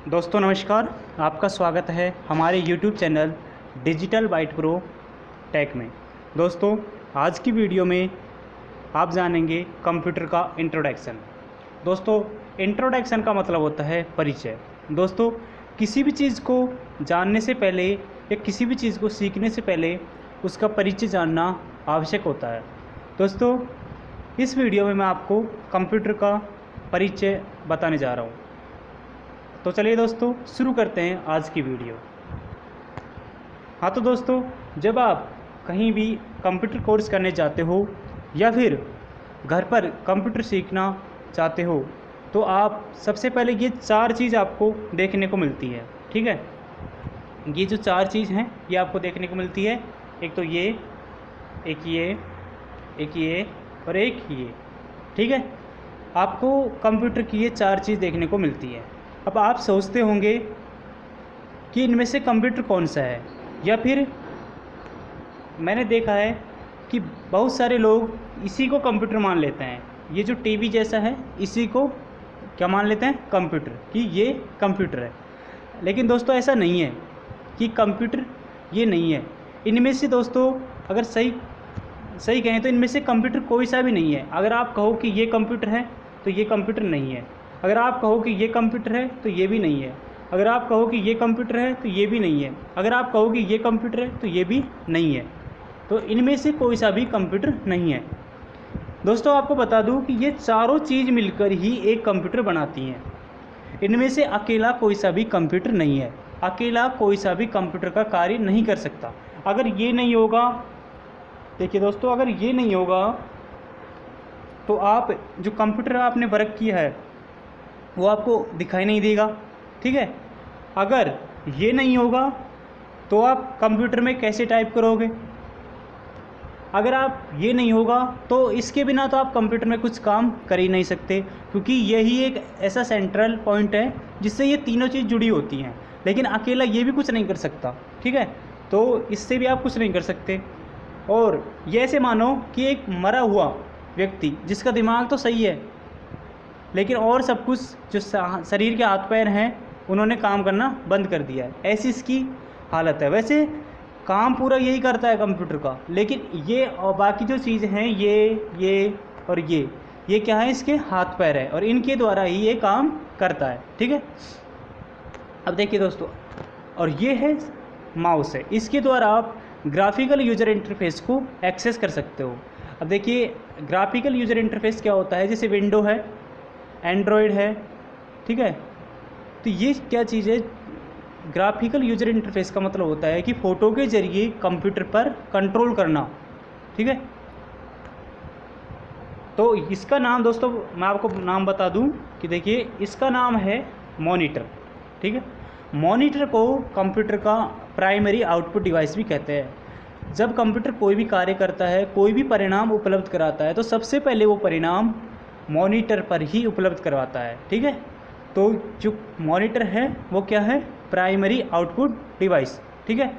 दोस्तों नमस्कार, आपका स्वागत है हमारे YouTube channel digital byte pro tech में। दोस्तों आज की वीडियो में आप जानेंगे कंप्यूटर का इंट्रोडक्शन। दोस्तों इंट्रोडक्शन का मतलब होता है परिचय। दोस्तों किसी भी चीज़ को जानने से पहले या किसी भी चीज़ को सीखने से पहले उसका परिचय जानना आवश्यक होता है। दोस्तों इस वीडियो में मैं आपको कंप्यूटर का परिचय बताने जा रहा हूँ। तो चलिए दोस्तों शुरू करते हैं आज की वीडियो। हाँ तो दोस्तों जब आप कहीं भी कंप्यूटर कोर्स करने जाते हो या फिर घर पर कंप्यूटर सीखना चाहते हो तो आप सबसे पहले ये चार चीज़ आपको देखने को मिलती है। ठीक है, ये जो चार चीज़ हैं ये आपको देखने को मिलती है। एक तो ये, एक ये, एक ये और एक ये। ठीक है, आपको कंप्यूटर की ये चार चीज़ देखने को मिलती है। अब आप सोचते होंगे कि इनमें से कंप्यूटर कौन सा है, या फिर मैंने देखा है कि बहुत सारे लोग इसी को कंप्यूटर मान लेते हैं। ये जो टीवी जैसा है इसी को क्या मान लेते हैं, कंप्यूटर, कि ये कंप्यूटर है। लेकिन दोस्तों ऐसा नहीं है कि कंप्यूटर ये नहीं है। इनमें से दोस्तों अगर सही कहें तो इनमें से कंप्यूटर कोई सा भी नहीं है। अगर आप कहो कि ये कंप्यूटर है तो ये कंप्यूटर नहीं है। अगर आप कहो कि ये कंप्यूटर है तो ये भी नहीं है। अगर आप कहो कि ये कंप्यूटर है तो ये भी नहीं है। अगर आप कहो कि ये कंप्यूटर है तो ये भी नहीं है। तो इनमें से कोई सा भी कंप्यूटर नहीं है। दोस्तों आपको बता दूं कि ये चारों चीज़ मिलकर ही एक कंप्यूटर बनाती हैं। इनमें से अकेला कोई सा भी कंप्यूटर नहीं है। अकेला कोई सा भी कंप्यूटर का कार्य नहीं कर सकता। अगर ये नहीं होगा, देखिए दोस्तों, अगर ये नहीं होगा तो आप जो कंप्यूटर आपने वर्क किया है वो आपको दिखाई नहीं देगा। ठीक है, अगर ये नहीं होगा तो आप कंप्यूटर में कैसे टाइप करोगे। अगर आप ये नहीं होगा तो इसके बिना तो आप कंप्यूटर में कुछ काम कर ही नहीं सकते, क्योंकि यही एक ऐसा सेंट्रल पॉइंट है जिससे ये तीनों चीज़ जुड़ी होती हैं। लेकिन अकेला ये भी कुछ नहीं कर सकता। ठीक है, तो इससे भी आप कुछ नहीं कर सकते। और ये ऐसे मानो कि एक मरा हुआ व्यक्ति जिसका दिमाग तो सही है लेकिन और सब कुछ जो शरीर के हाथ पैर हैं उन्होंने काम करना बंद कर दिया है, ऐसी इसकी हालत है। वैसे काम पूरा यही करता है कंप्यूटर का, लेकिन ये और बाकी जो चीज़ हैं ये और ये क्या है, इसके हाथ पैर है और इनके द्वारा ही ये काम करता है। ठीक है, अब देखिए दोस्तों, और ये है माउस है, इसके द्वारा आप ग्राफिकल यूज़र इंटरफेस को एक्सेस कर सकते हो। अब देखिए ग्राफिकल यूज़र इंटरफेस क्या होता है, जैसे विंडो है, एंड्रॉयड है। ठीक है, तो ये क्या चीज़ है, ग्राफिकल यूज़र इंटरफेस का मतलब होता है कि फ़ोटो के ज़रिए कंप्यूटर पर कंट्रोल करना। ठीक है, तो इसका नाम दोस्तों मैं आपको नाम बता दूं कि देखिए इसका नाम है मॉनिटर। ठीक है, मॉनिटर को कंप्यूटर का प्राइमरी आउटपुट डिवाइस भी कहते हैं। जब कंप्यूटर कोई भी कार्य करता है, कोई भी परिणाम उपलब्ध कराता है, तो सबसे पहले वो परिणाम मॉनिटर पर ही उपलब्ध करवाता है। ठीक है, तो जो मॉनिटर है वो क्या है, प्राइमरी आउटपुट डिवाइस। ठीक है,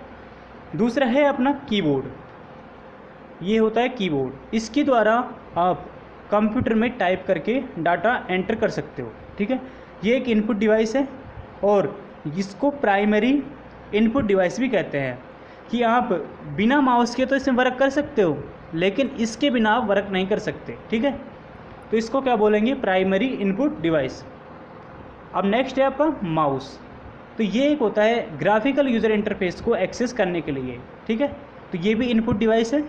दूसरा है अपना कीबोर्ड, ये होता है कीबोर्ड। इसके द्वारा आप कंप्यूटर में टाइप करके डाटा एंटर कर सकते हो। ठीक है, ये एक इनपुट डिवाइस है और इसको प्राइमरी इनपुट डिवाइस भी कहते हैं, कि आप बिना माउस के तो इसमें वर्क कर सकते हो लेकिन इसके बिना आप वर्क नहीं कर सकते। ठीक है, तो इसको क्या बोलेंगे, प्राइमरी इनपुट डिवाइस। अब नेक्स्ट है आपका माउस। तो ये एक होता है ग्राफिकल यूज़र इंटरफेस को एक्सेस करने के लिए। ठीक है, तो ये भी इनपुट डिवाइस है।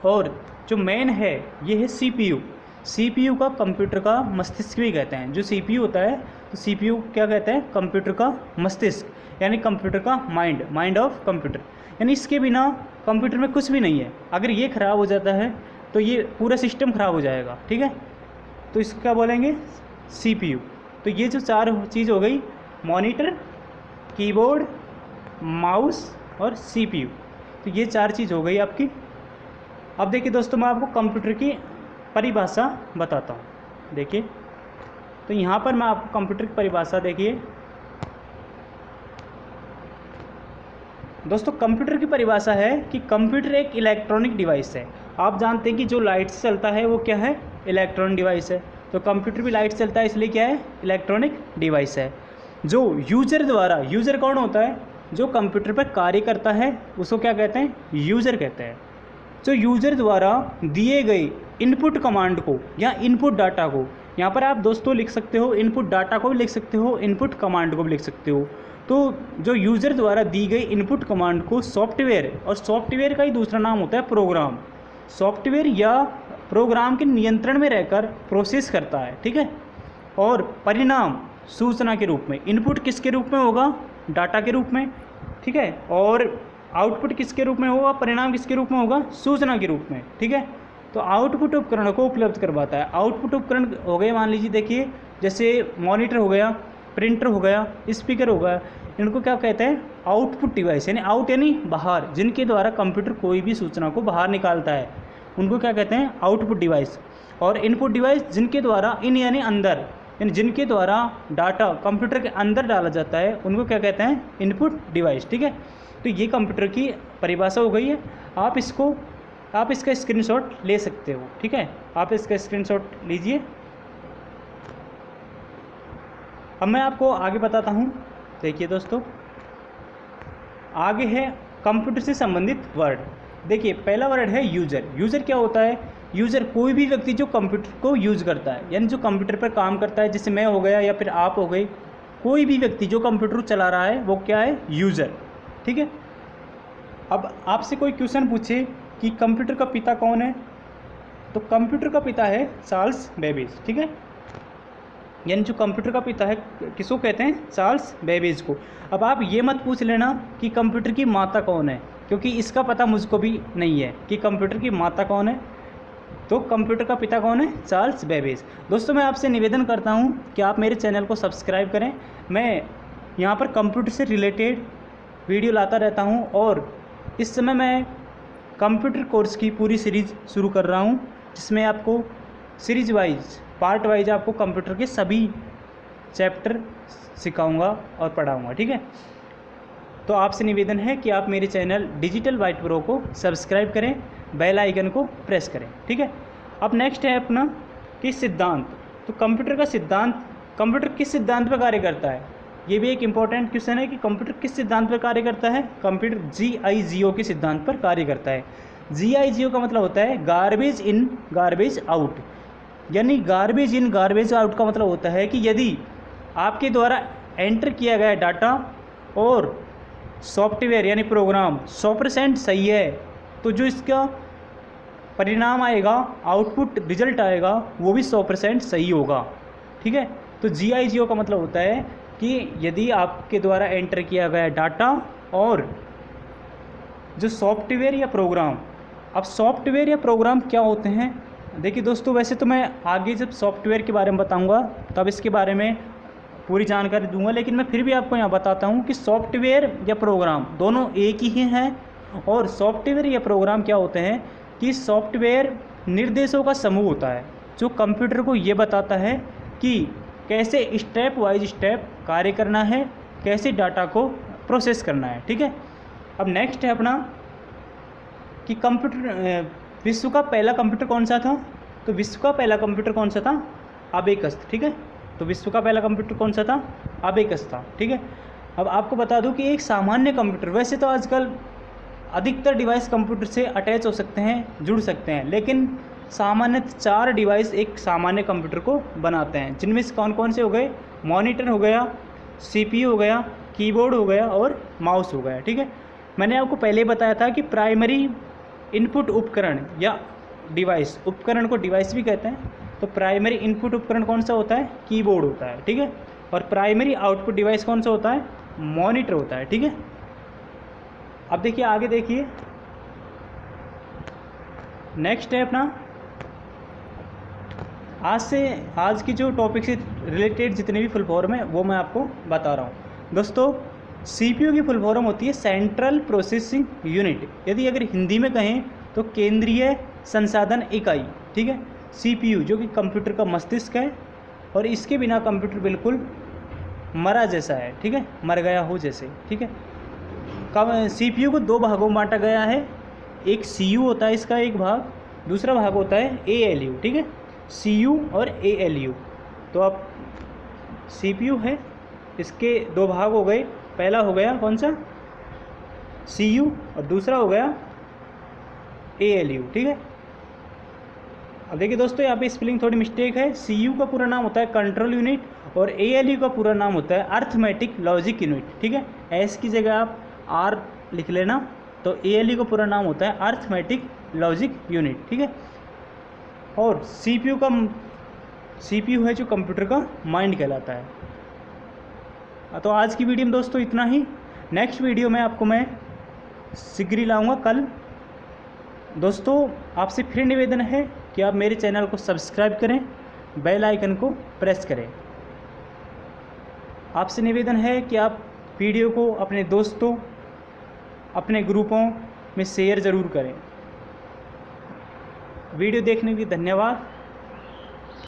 और जो मेन है ये है सीपीयू। सीपीयू का कंप्यूटर का मस्तिष्क भी कहते हैं। जो सीपीयू होता है तो सीपीयू क्या कहते हैं, कंप्यूटर का मस्तिष्क, यानी कंप्यूटर का माइंड ऑफ कंप्यूटर। यानी इसके बिना कंप्यूटर में कुछ भी नहीं है। अगर ये ख़राब हो जाता है तो ये पूरा सिस्टम ख़राब हो जाएगा। ठीक है, तो इसको क्या बोलेंगे, सीपीयू। तो ये जो चार चीज़ हो गई, मॉनिटर, कीबोर्ड, माउस और सीपीयू, तो ये चार चीज़ हो गई आपकी। अब देखिए दोस्तों मैं आपको कंप्यूटर की परिभाषा बताता हूँ। देखिए तो यहाँ पर मैं आपको कंप्यूटर की परिभाषा, देखिए दोस्तों कंप्यूटर की परिभाषा है कि कंप्यूटर एक इलेक्ट्रॉनिक डिवाइस है। आप जानते हैं कि जो लाइट से चलता है वो क्या है, इलेक्ट्रॉनिक डिवाइस है। तो कंप्यूटर भी लाइट चलता है, इसलिए क्या है, इलेक्ट्रॉनिक डिवाइस है। जो यूज़र द्वारा, यूज़र कौन होता है, जो कंप्यूटर पर कार्य करता है उसको क्या कहते हैं, यूज़र कहते हैं। जो यूज़र द्वारा दिए गए इनपुट कमांड को या इनपुट डाटा को, यहाँ पर आप दोस्तों लिख सकते हो इनपुट डाटा को भी लिख सकते हो, इनपुट कमांड को भी लिख सकते हो। तो जो यूज़र द्वारा दी गई इनपुट कमांड को सॉफ्टवेयर, और सॉफ्टवेयर का ही दूसरा नाम होता है प्रोग्राम, सॉफ्टवेयर या प्रोग्राम के नियंत्रण में रहकर प्रोसेस करता है, ठीक है। और परिणाम सूचना के रूप में, इनपुट किसके रूप में होगा, डाटा के रूप में, ठीक है, और आउटपुट किसके रूप में होगा, परिणाम किसके रूप में होगा, सूचना के रूप में, ठीक है। तो आउटपुट उपकरण को उपलब्ध करवाता है। आउटपुट उपकरण हो गए, मान लीजिए देखिए, जैसे मॉनिटर हो गया, प्रिंटर हो गया, स्पीकर हो गया, इनको क्या कहते हैं, आउटपुट डिवाइस, यानी आउट यानी बाहर, जिनके द्वारा कंप्यूटर कोई भी सूचना को बाहर निकालता है, उनको क्या कहते हैं, आउटपुट डिवाइस। और इनपुट डिवाइस, जिनके द्वारा इन यानी अंदर, यानी जिनके द्वारा डाटा कंप्यूटर के अंदर डाला जाता है, उनको क्या कहते हैं, इनपुट डिवाइस, ठीक है। तो ये कंप्यूटर की परिभाषा हो गई है। आप इसका स्क्रीनशॉट ले सकते हो, ठीक है, आप इसका स्क्रीनशॉट लीजिए। अब मैं आपको आगे बताता हूँ। देखिए दोस्तों, आगे है कंप्यूटर से संबंधित वर्ड। देखिए पहला वर्ड है यूज़र। यूज़र क्या होता है, यूज़र कोई भी व्यक्ति जो कंप्यूटर को यूज़ करता है, यानी जो कंप्यूटर पर काम करता है, जैसे मैं हो गया या फिर आप हो गए, कोई भी व्यक्ति जो कंप्यूटर चला रहा है वो क्या है, यूज़र, ठीक है। अब आपसे कोई क्वेश्चन पूछे कि कंप्यूटर का पिता कौन है, तो कंप्यूटर का पिता है चार्ल्स बेबेज, ठीक है, यानी जो कंप्यूटर का पिता है किसको कहते हैं, चार्ल्स बेबेज को। अब आप ये मत पूछ लेना कि कंप्यूटर की माता कौन है, क्योंकि इसका पता मुझको भी नहीं है कि कंप्यूटर की माता कौन है। तो कंप्यूटर का पिता कौन है, चार्ल्स बेबेज। दोस्तों मैं आपसे निवेदन करता हूँ कि आप मेरे चैनल को सब्सक्राइब करें। मैं यहाँ पर कंप्यूटर से रिलेटेड वीडियो लाता रहता हूँ, और इस समय मैं कंप्यूटर कोर्स की पूरी सीरीज़ शुरू कर रहा हूँ, जिसमें आपको सीरीज वाइज, पार्ट वाइज आपको कंप्यूटर के सभी चैप्टर सिखाऊंगा और पढ़ाऊंगा, ठीक है। तो आपसे निवेदन है कि आप मेरे चैनल डिजिटल बाइट प्रो को सब्सक्राइब करें, बेल आइकन को प्रेस करें, ठीक है। अब नेक्स्ट है अपना कि सिद्धांत। तो कंप्यूटर का सिद्धांत, कंप्यूटर किस सिद्धांत पर कार्य करता है, ये भी एक इम्पॉर्टेंट क्वेश्चन है कि कंप्यूटर किस सिद्धांत पर कार्य करता है। कंप्यूटर GIGO के सिद्धांत पर कार्य करता है। GIGO का मतलब होता है गार्बेज इन गार्बेज आउट, यानी गार्बेज इन गार्बेज आउट का मतलब होता है कि यदि आपके द्वारा एंटर किया गया डाटा और सॉफ्टवेयर यानी प्रोग्राम 100% सही है, तो जो इसका परिणाम आएगा, आउटपुट रिजल्ट आएगा, वो भी 100% सही होगा, ठीक है। तो GIGO का मतलब होता है कि यदि आपके द्वारा एंटर किया गया डाटा और जो सॉफ्टवेयर या प्रोग्राम, अब सॉफ्टवेयर या प्रोग्राम क्या होते हैं, देखिए दोस्तों, वैसे तो मैं आगे जब सॉफ्टवेयर के बारे में बताऊंगा तब इसके बारे में पूरी जानकारी दूंगा, लेकिन मैं फिर भी आपको यहाँ बताता हूँ कि सॉफ्टवेयर या प्रोग्राम दोनों एक ही हैं। और सॉफ्टवेयर या प्रोग्राम क्या होते हैं कि सॉफ्टवेयर निर्देशों का समूह होता है जो कंप्यूटर को ये बताता है कि कैसे स्टेप वाइज स्टेप कार्य करना है, कैसे डाटा को प्रोसेस करना है, ठीक है। अब नेक्स्ट है अपना कि कंप्यूटर, विश्व का पहला कंप्यूटर कौन सा था, तो विश्व का पहला कंप्यूटर कौन सा था, अबेकस, ठीक है। तो विश्व का पहला कंप्यूटर कौन सा था, अबेकस था, ठीक है। अब आपको बता दूं कि एक सामान्य कंप्यूटर, वैसे तो आजकल अधिकतर डिवाइस कंप्यूटर से अटैच हो सकते हैं, जुड़ सकते हैं, लेकिन सामान्यतः 4 डिवाइस एक सामान्य कंप्यूटर को बनाते हैं, जिनमें से कौन कौन से हो गए, मॉनिटर हो गया, CPU हो गया, कीबोर्ड हो गया और माउस हो गया, ठीक है। मैंने आपको पहले बताया था कि प्राइमरी इनपुट उपकरण या डिवाइस, उपकरण को डिवाइस भी कहते हैं, तो प्राइमरी इनपुट उपकरण कौन सा होता है, कीबोर्ड होता है, ठीक है। और प्राइमरी आउटपुट डिवाइस कौन सा होता है, मॉनिटर होता है, ठीक है। अब देखिए आगे देखिए, नेक्स्ट है अपना, आज की जो टॉपिक से रिलेटेड जितने भी फुल फॉर्म है वो मैं आपको बता रहा हूँ। दोस्तों CPU की फुल फॉर्म होती है सेंट्रल प्रोसेसिंग यूनिट, यदि अगर हिंदी में कहें तो केंद्रीय संसाधन इकाई, ठीक है। CPU जो कि कंप्यूटर का मस्तिष्क है, और इसके बिना कंप्यूटर बिल्कुल मरा जैसा है, ठीक है, मर गया हो जैसे, ठीक है। CPU को 2 भागों में बांटा गया है, एक CU होता है इसका एक भाग, दूसरा भाग होता है ALU, ठीक है। CPU और ALU। तो आप CPU है, इसके दो भाग हो गए, पहला हो गया कौन सा CPU और दूसरा हो गया ALU, ठीक है। अब देखिए दोस्तों, यहाँ पे स्पेलिंग थोड़ी मिस्टेक है। CPU का पूरा नाम होता है कंट्रोल यूनिट और ALU का पूरा नाम होता है अर्थमेटिक लॉजिक यूनिट, ठीक है। S की जगह आप R लिख लेना, तो ALU का पूरा नाम होता है अर्थमेटिक लॉजिक यूनिट, ठीक है। और CPU है जो कंप्यूटर का माइंड कहलाता है। तो आज की वीडियो में दोस्तों इतना ही। नेक्स्ट वीडियो में आपको मैं शीघ्र लाऊंगा कल। दोस्तों आपसे फिर निवेदन है कि आप मेरे चैनल को सब्सक्राइब करें, बेल आइकन को प्रेस करें। आपसे निवेदन है कि आप वीडियो को अपने दोस्तों, अपने ग्रुपों में शेयर ज़रूर करें। वीडियो देखने के लिए धन्यवाद।